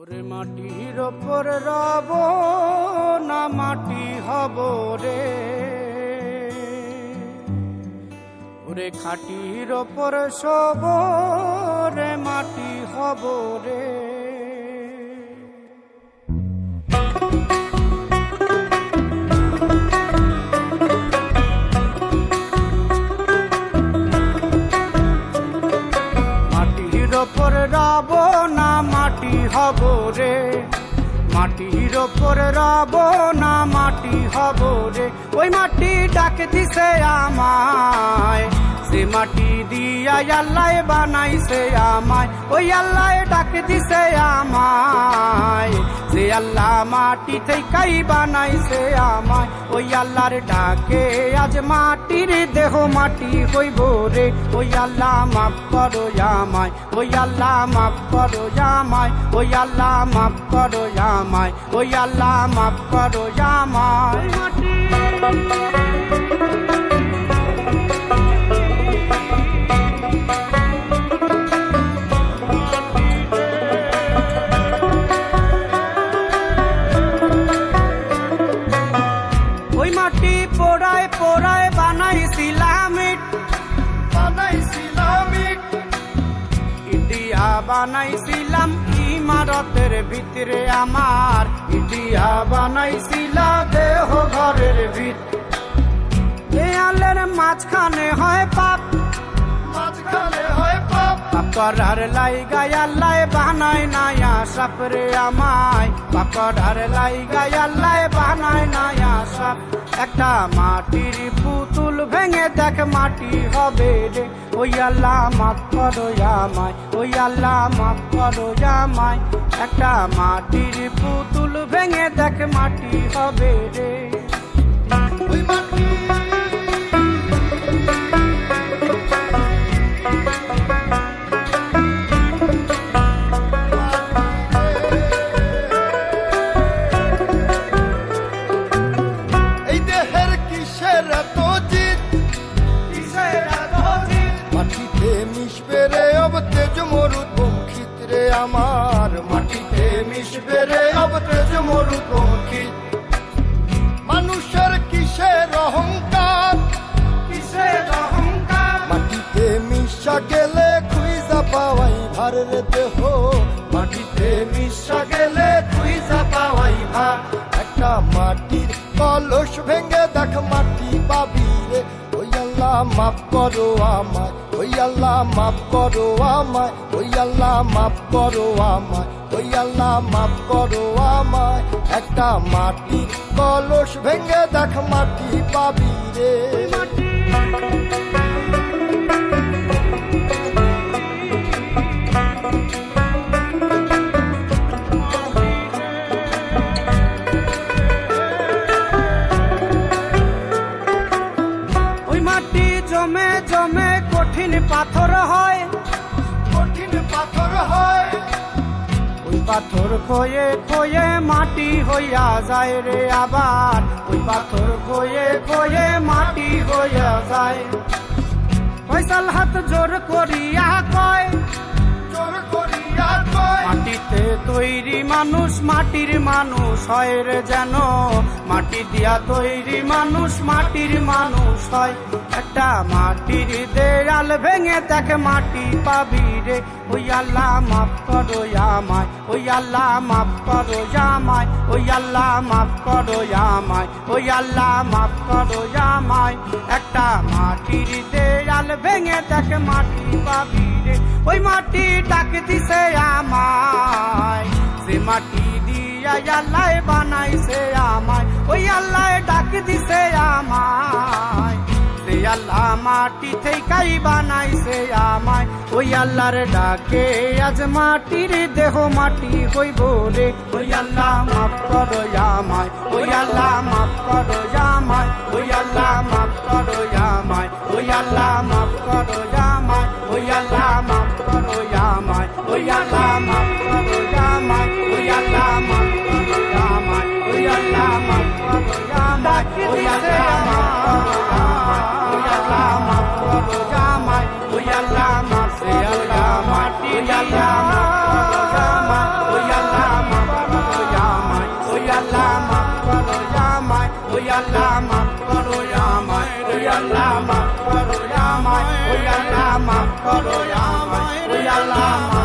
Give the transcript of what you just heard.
ওরে মাটির ওপর রব না মাটি হব রে, ওরে খাটির ওপর শোব রে মাটি হব রে। মাটির ওপর রব না মাটি হব রে, মাটির ওপর রব না মাটি হব রে। ওই মাটি ডাকে দিছে আমায়, সে মাটি দিয়া আল্লাহ বানাইছে আমায়। ওই আল্লাহ ডাকে দিছে আমায়, যে আল্লাহ মাটি থেকেই বানাইছে আমায়। ওই আল্লাহর ডাকে আজ মাটির দেহ মাটি হইব রে। ওই আল্লাহ মাফ করো আমায়, ওই আল্লাহ মাফ করো আমায়, ওই আল্লাহ মাফ করো আমায়, ওই আল্লাহ মাফ করো আমায়। ওই মাটি পোড়ায় পোড়ায় বানাইছিলাম ইট, ইটিয়া বানাইছিলাম ইমারতের ভিতরে আমার, ইটিয়া বানাইছিলা দেহ ঘরের ভিত। দেয়ালের মাঝখানে হয় পাপ, মাঝখানে হয় পাপ, পাকড়ার লাইগায় আল্লাহ বানায় নায়া সাপ রে আমায়, পাকড়ার লাইগায় আল্লাহ বানায় নায়া সাপ। একটা মাটির পুতুল ভেঙে দেখ মাটি হবে রে। ওই আল্লাহ মাফ করো আমায়, ওই আল্লাহ মাফ করো আমায়। একটা মাটির পুতুল ভেঙে দেখ মাটি হবে রে। ওই মাটি আমার, মাটিতে মিশবে রে অব তেজ মরুপঙ্খিত। মানুষের কিসের অহংকার, কিসের অহংকার, মাটিতে মিশা গেলে খুঁজা পাওয়াই ভার রে দেহ, মাটিতে মিশা গেলে খুঁজা পাওয়াই ভার। একটা মাটির কলস ভেঙে দেখ মাটি পাবি রে। ওই আল্লাহ মাফ করো আমায়, ওই আল্লাহ মাফ করো আমায়, ওই আল্লাহ মাফ করো আমায়, ওই আল্লাহ মাফ করো আমায়। একটা মাটির কলস ভেঙে দেখ মাটি পাবি রে। জমে জমে কঠিন পাথর হয়, কঠিন পাথর হয়। ওই পাথর খয়ে খয়ে মাটি হইয়া যায় রে আবার, ওই পাথর খয়ে খয়ে মাটি হইয়া যায়। ফয়সাল হাত জোর করিয়া কয়, জোর করিয়া কয়, মাটিতে তৈরি মানুষ মাটির মানুষ হয় রে যেন, মাটি দিয়া তৈরি মানুষ মাটির মানুষ হয়। একটা মাটির দেয়াল ভেঙে দেখ মাটি পাবি রে। ওই আল্লাহ মাফ করো আমায়, ওই আল্লাহ মাফ করো আমায়, ওই আল্লাহ মাফ করো আমায়, ওই আল্লাহ মাফ করো আমায়। একটা মাটির দেয়াল ভেঙে দেখ মাটি পাবি রে। ওই মাটি ডাক দিছে আমায়, সে মাটি দিয়া আল্লাহ বানাইছে আমায়। ওই আল্লাহ ডাক দিছে আমায়, সে আল্লাহ মাটি থেকেই বানাইছে আমায়। ওই আল্লাহর ডাকে আজ মাটির দেহ মাটি হইব রে। ওই আল্লাহ মাফ করো আমায়, ওই আল্লাহ মাফ করো আমায়, ওই আল্লাহ মাফ করো আমায়, ওই আল্লাহ মাফ করো আমায়, ওই আল্লাহ মাফ করো আমায়, ওই আল্লাহ মাফ করো আমায়, ওই আল্লাহ মাফ করো আমায়, ওই আল্লাহ মাফ করো আমায়, ওই আল্লাহ মাফ করো আমায়, ওই আল্লাহ মাফ করো আমায়, ওই আল্লাহ মাফ, ওই আল্লাহ মাটি, ওই আল্লাহ মাফ করো আমায়, ওই আল্লাহ ওই আল্লাহ মাফ করো আমায়, ওই আল্লাহ মাফ করো আমায়, ওই আল্লাহ মাফ করো আমায়, ওই আল্লাহ